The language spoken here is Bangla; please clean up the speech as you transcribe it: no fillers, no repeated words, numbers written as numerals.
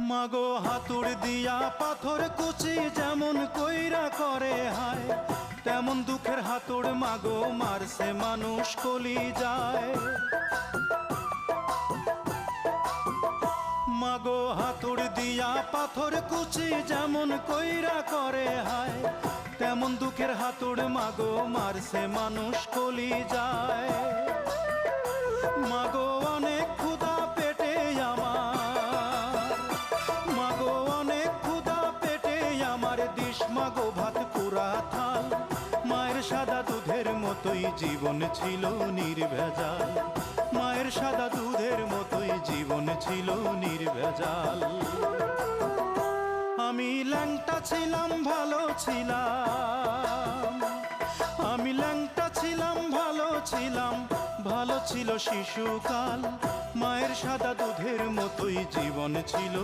মাগো হাতুড় দিয়া পাথর কুচি যেমন কইরা করে হায়, তেমন দুঃখের হাতুড় মাগো মারছে মানুষ কলি যায়। মাগো হাতুড় দিয়া পাথর কুচি যেমন কইরা করে হায়, তেমন দুঃখের হাতুড় মাগো মারছে মানুষ কলি যায়। মাগো অনেক ক্ষুধা পেটে আমার, মাগো অনেক ক্ষুধা পেটে আমার, দিস মাগো ভাত পুরা থাল। মায়ের সাদা দুধের মতোই জীবন ছিল নির্ভেজাল, মায়ের সাদা দুধের মতোই জীবন ছিল নির্ভেজাল। আমি ল্যাংটা ছিলাম ভালো ছিলাম, আমি ল্যাংটা ছিলাম ভালো ছিলাম, ভালো ছিল শিশুকাল। মায়ের সাদা দুধের মতোই জীবন ছিল